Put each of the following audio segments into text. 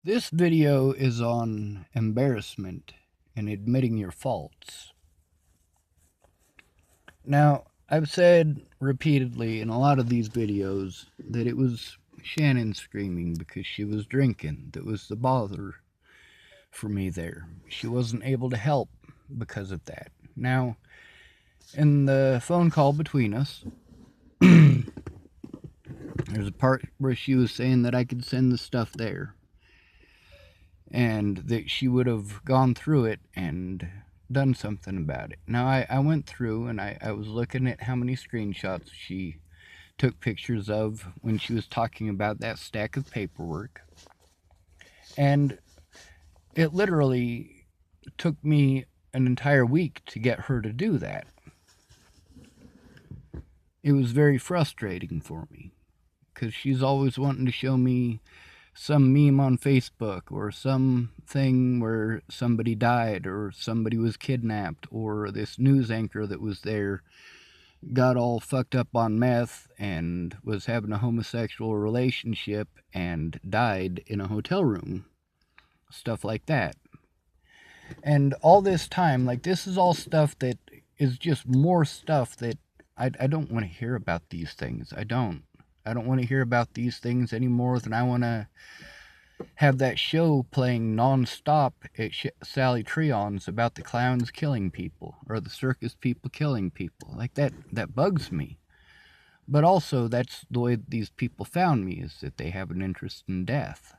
This video is on embarrassment and admitting your faults. Now, I've said repeatedly in a lot of these videos that it was Shannon screaming because she was drinking that was the bother for me there. She wasn't able to help because of that. Now, in the phone call between us, there's a part where she was saying that I could send the stuff there and that she would have gone through it and done something about it. Now, I went through and I was looking at how many screenshots she took pictures of when she was talking about that stack of paperwork. And it literally took me an entire week to get her to do that. It was very frustrating for me because she's always wanting to show me some meme on Facebook or something where somebody died or somebody was kidnapped or this news anchor that was there got all fucked up on meth and was having a homosexual relationship and died in a hotel room. Stuff like that. And all this time, like, this is all stuff that is just more stuff that I don't want to hear about these things. I don't want to hear about these things any more than I want to have that show playing non-stop at Sally Treon's about the clowns killing people or the circus people killing people. Like, that bugs me. But also, that's the way these people found me, is that they have an interest in death.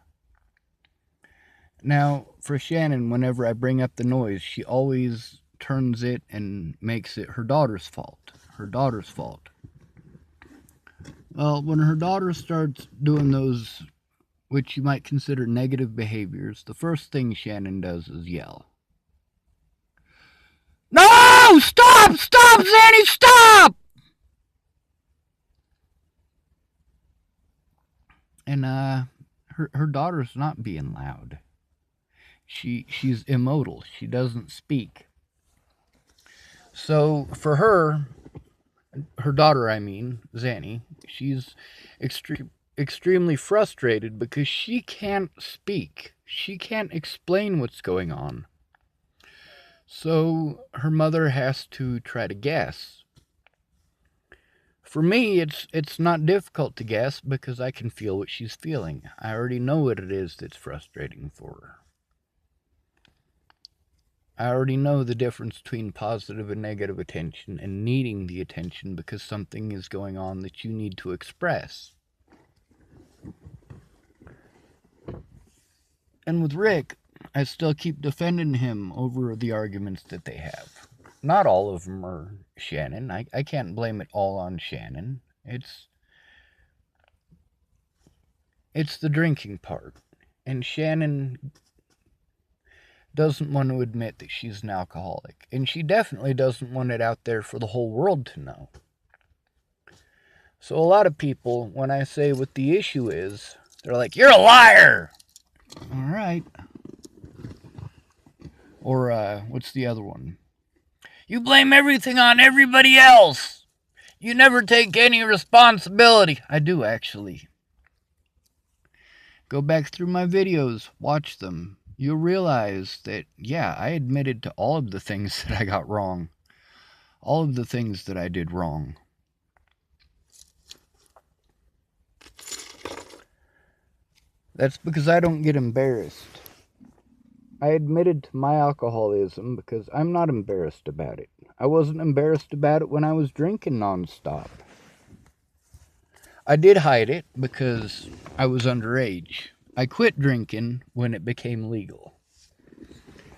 Now, for Shannon, whenever I bring up the noise, she always turns it and makes it her daughter's fault. Her daughter's fault. Well, when her daughter starts doing those, which you might consider negative behaviors, the first thing Shannon does is yell. No! Stop! Stop, Zanny! Stop! And her daughter's not being loud. She's immodal. She doesn't speak. So for her daughter, I mean, Zanny, she's extremely frustrated because she can't speak. She can't explain what's going on. So her mother has to try to guess. For me, it's not difficult to guess because I can feel what she's feeling. I already know what it is that's frustrating for her. I already know the difference between positive and negative attention and needing the attention because something is going on that you need to express. And with Rick, I still keep defending him over the arguments that they have. Not all of them are Shannon. I can't blame it all on Shannon. It's the drinking part. And Shannon doesn't want to admit that she's an alcoholic. And she definitely doesn't want it out there for the whole world to know. So a lot of people, when I say what the issue is, they're like, "You're a liar!" All right. Or, what's the other one? "You blame everything on everybody else. You never take any responsibility." I do, actually. Go back through my videos, watch them. You'll realize that, yeah, I admitted to all of the things that I got wrong. All of the things that I did wrong. That's because I don't get embarrassed. I admitted to my alcoholism because I'm not embarrassed about it. I wasn't embarrassed about it when I was drinking nonstop. I did hide it because I was underage. I quit drinking when it became legal.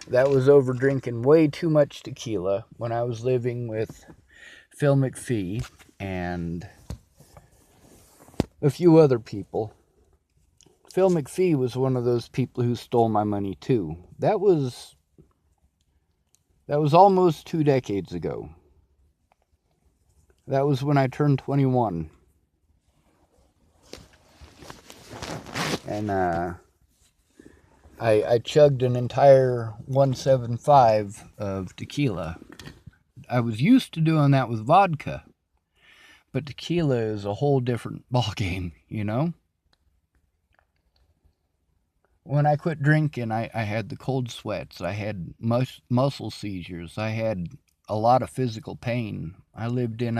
That was over drinking way too much tequila when I was living with Phil McPhee and a few other people. Phil McPhee was one of those people who stole my money too. That was almost 2 decades ago. That was when I turned 21. And I chugged an entire 175 of tequila. I was used to doing that with vodka, but tequila is a whole different ballgame, you know? When I quit drinking, I had the cold sweats. I had muscle seizures. I had a lot of physical pain. I lived in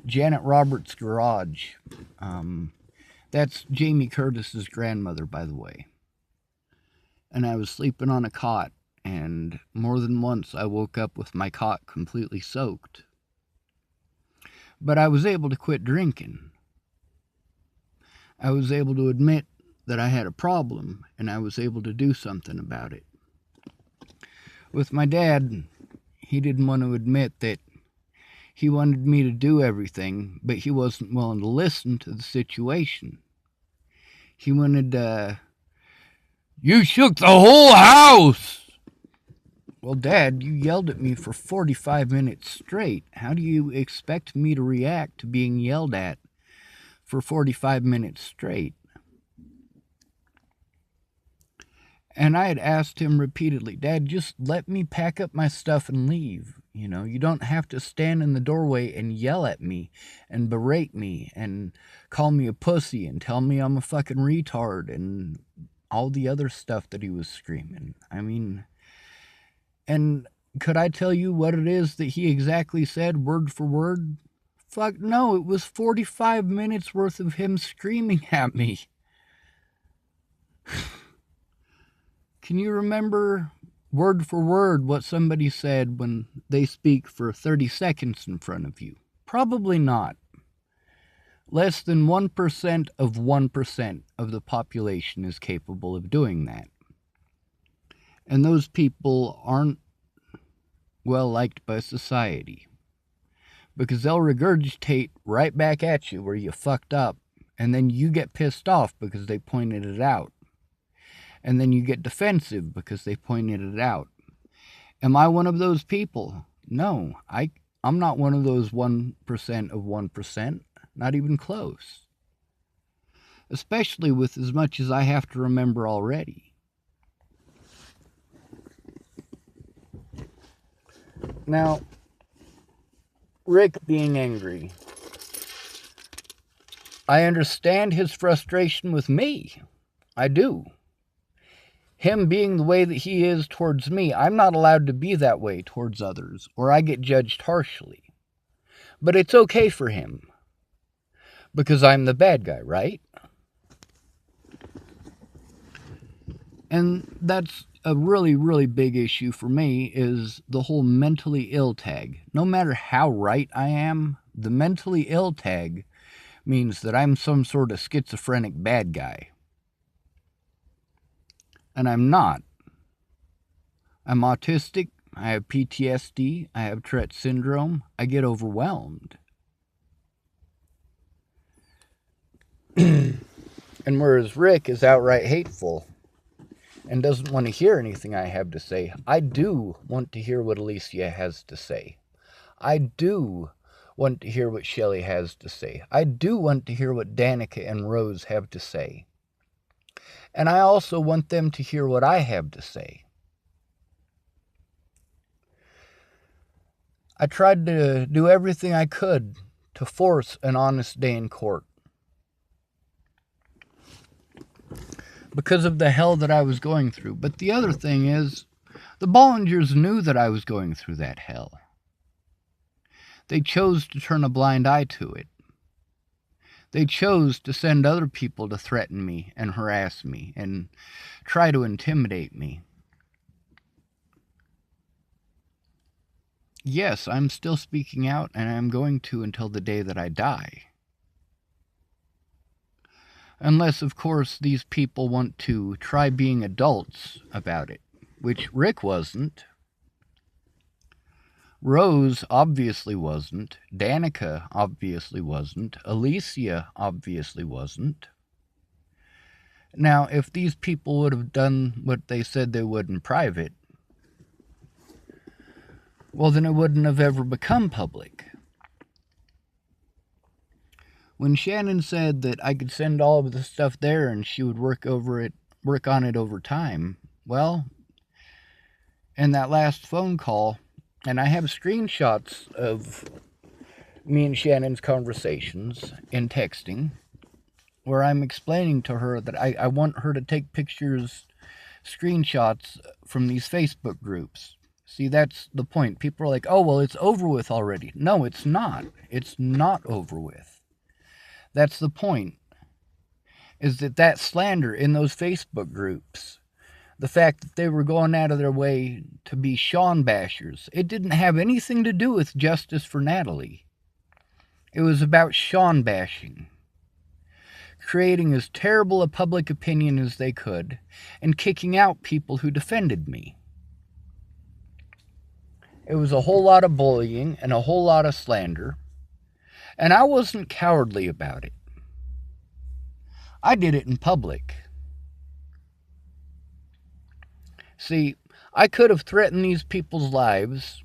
Janet Roberts' garage. That's Jamie Curtis's grandmother, by the way. And I was sleeping on a cot, and more than once I woke up with my cot completely soaked. But I was able to quit drinking. I was able to admit that I had a problem, and I was able to do something about it. With my dad, he didn't want to admit that he wanted me to do everything, but he wasn't willing to listen to the situation. He wanted, you shook the whole house! Well, Dad, you yelled at me for 45 minutes straight. How do you expect me to react to being yelled at for 45 minutes straight? And I had asked him repeatedly, Dad, just let me pack up my stuff and leave. You know, you don't have to stand in the doorway and yell at me and berate me and call me a pussy and tell me I'm a fucking retard and all the other stuff that he was screaming. I mean, and could I tell you what it is that he exactly said, word for word? Fuck no, it was 45 minutes worth of him screaming at me. Can you remember word for word what somebody said when they speak for 30 seconds in front of you? Probably not. Less than 1% of 1% of the population is capable of doing that. And those people aren't well liked by society, because they'll regurgitate right back at you where you fucked up, and then you get pissed off because they pointed it out. And then you get defensive because they pointed it out. Am I one of those people? No, I'm not one of those 1% of 1%, not even close. Especially with as much as I have to remember already. Now, Rick being angry, I understand his frustration with me. I do. Him being the way that he is towards me, I'm not allowed to be that way towards others, or I get judged harshly. But it's okay for him, because I'm the bad guy, right? And that's a really, really big issue for me, is the whole mentally ill tag. No matter how right I am, the mentally ill tag means that I'm some sort of schizophrenic bad guy. And I'm not. I'm autistic, I have PTSD, I have Tourette syndrome, I get overwhelmed. And whereas Rick is outright hateful and doesn't want to hear anything I have to say, I do want to hear what Alicia has to say. I do want to hear what Shelley has to say. I do want to hear what Danica and Rose have to say. And I also want them to hear what I have to say. I tried to do everything I could to force an honest day in court, because of the hell that I was going through. But the other thing is, the Bollingers knew that I was going through that hell. They chose to turn a blind eye to it. They chose to send other people to threaten me and harass me and try to intimidate me. Yes, I'm still speaking out, and I'm going to until the day that I die. Unless, of course, these people want to try being adults about it, which Rick wasn't. Rose obviously wasn't. Danica obviously wasn't. Alicia obviously wasn't. Now, if these people would have done what they said they would in private, well, then it wouldn't have ever become public. When Shannon said that I could send all of the stuff there and she would work on it over time, well, in that last phone call, and I have screenshots of me and Shannon's conversations in texting, where I'm explaining to her that I want her to take pictures, screenshots from these Facebook groups. See, that's the point. People are like, oh, well, it's over with already. No, it's not. It's not over with. That's the point. Is that slander in those Facebook groups, the fact that they were going out of their way to be Sean bashers, it didn't have anything to do with justice for Natalie. It was about Sean bashing, creating as terrible a public opinion as they could, and kicking out people who defended me. It was a whole lot of bullying and a whole lot of slander, and I wasn't cowardly about it. I did it in public. See, I could have threatened these people's lives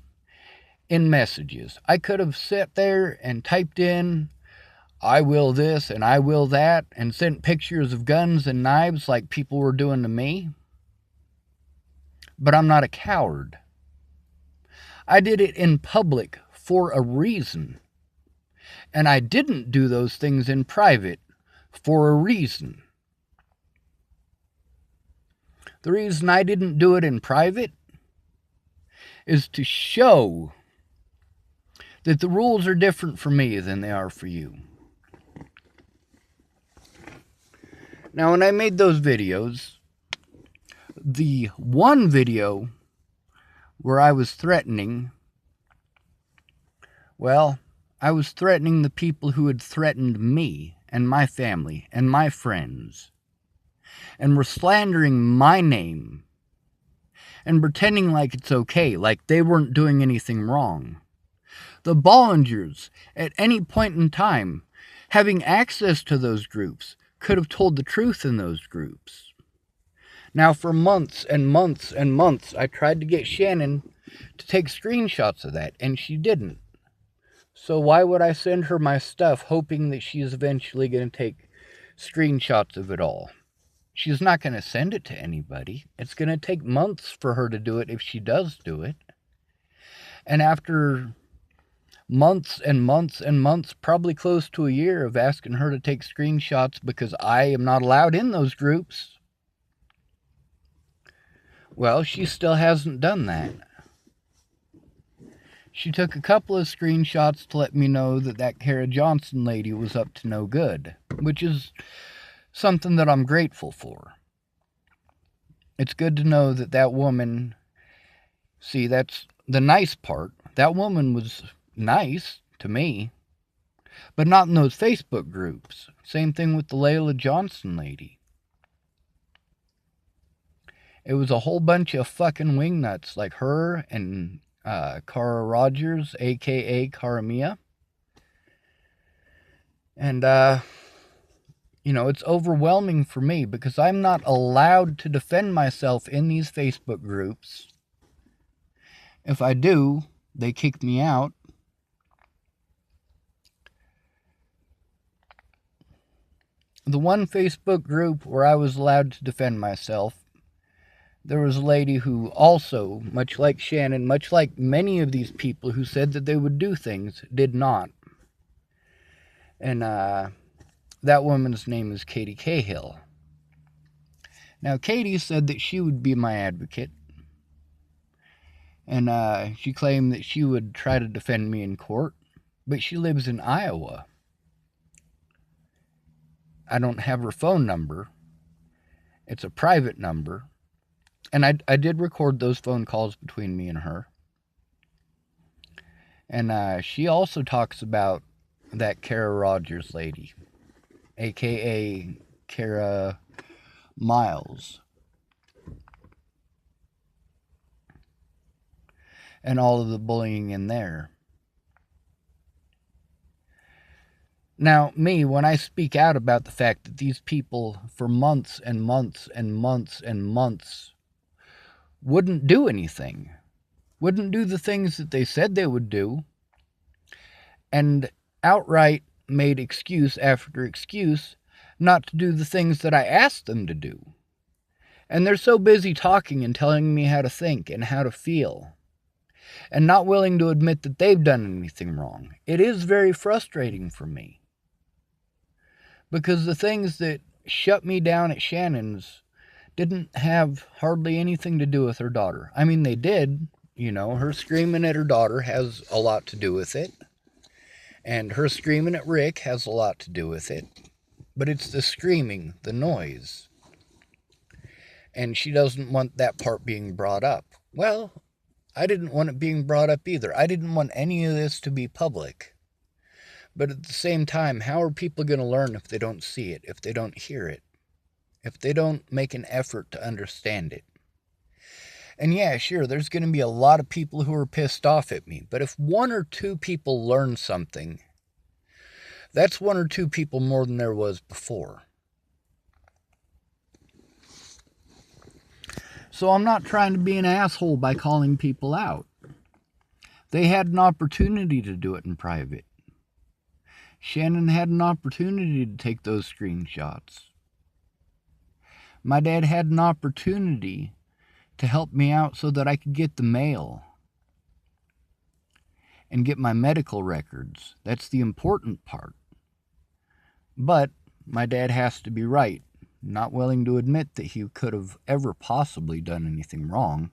in messages. I could have sat there and typed in, I will this and I will that, and sent pictures of guns and knives like people were doing to me. But I'm not a coward. I did it in public for a reason. And I didn't do those things in private for a reason. The reason I didn't do it in private is to show that the rules are different for me than they are for you. Now, when I made those videos, the one video where I was threatening, well, I was threatening the people who had threatened me and my family and my friends, and were slandering my name and pretending like it's okay, like they weren't doing anything wrong. The Bollingers, at any point in time, having access to those groups, could have told the truth in those groups. Now, for months and months and months, I tried to get Shannon to take screenshots of that, and she didn't. So why would I send her my stuff hoping that she's eventually going to take screenshots of it all? She's not going to send it to anybody. It's going to take months for her to do it if she does do it. And after months and months and months, probably close to a year of asking her to take screenshots because I am not allowed in those groups, well, she still hasn't done that. She took a couple of screenshots to let me know that Kara Johnson lady was up to no good, which is something that I'm grateful for. It's good to know that woman, see, that's the nice part. That woman was nice to me, but not in those Facebook groups. Same thing with the Layla Johnson lady. It was a whole bunch of fucking wingnuts like her and Cara Rogers, a.k.a. Karamia. And, it's overwhelming for me because I'm not allowed to defend myself in these Facebook groups. If I do, they kick me out. The one Facebook group where I was allowed to defend myself, there was a lady who also, much like Shannon, much like many of these people who said that they would do things, did not. And that woman's name is Katie Cahill. Now, Katie said that she would be my advocate. And she claimed that she would try to defend me in court. But she lives in Iowa. I don't have her phone number. It's a private number. And I did record those phone calls between me and her. And she also talks about that Cara Rogers lady, a.k.a. Kara Miles. And all of the bullying in there. Now, me, when I speak out about the fact that these people for months and months and months and months wouldn't do anything, wouldn't do the things that they said they would do, and outright made excuse after excuse not to do the things that I asked them to do. And they're so busy talking and telling me how to think and how to feel, and not willing to admit that they've done anything wrong. It is very frustrating for me. Because the things that shut me down at Shannon's didn't have hardly anything to do with her daughter. I mean, they did. You know, her screaming at her daughter has a lot to do with it. And her screaming at Rick has a lot to do with it. But it's the screaming, the noise. And she doesn't want that part being brought up. Well, I didn't want it being brought up either. I didn't want any of this to be public. But at the same time, how are people going to learn if they don't see it, if they don't hear it, if they don't make an effort to understand it? And yeah, sure, there's going to be a lot of people who are pissed off at me. But if one or two people learn something, that's one or two people more than there was before. So I'm not trying to be an asshole by calling people out. They had an opportunity to do it in private. Shannon had an opportunity to take those screenshots. My dad had an opportunity to help me out so that I could get the mail and get my medical records. That's the important part. But my dad has to be right, not willing to admit that he could have ever possibly done anything wrong.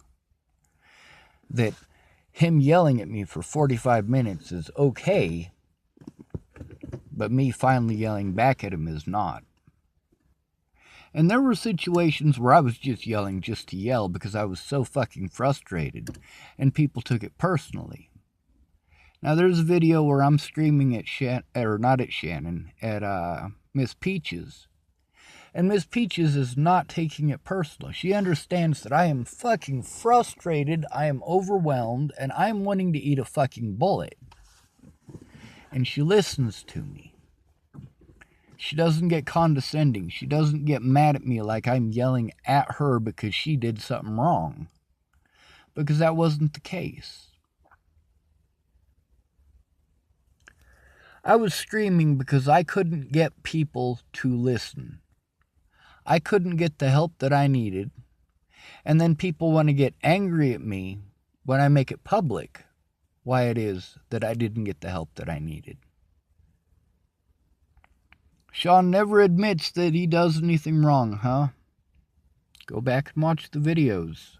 That him yelling at me for 45 minutes is okay, but me finally yelling back at him is not. And there were situations where I was just yelling just to yell because I was so fucking frustrated, and people took it personally. Now there's a video where I'm screaming at at Miss Peaches. And Miss Peaches is not taking it personal. She understands that I am fucking frustrated, I am overwhelmed, and I'm wanting to eat a fucking bullet. And she listens to me. She doesn't get condescending. She doesn't get mad at me like I'm yelling at her because she did something wrong. Because that wasn't the case. I was screaming because I couldn't get people to listen. I couldn't get the help that I needed. And then people want to get angry at me when I make it public why it is that I didn't get the help that I needed. Sean never admits that he does anything wrong, huh? Go back and watch the videos.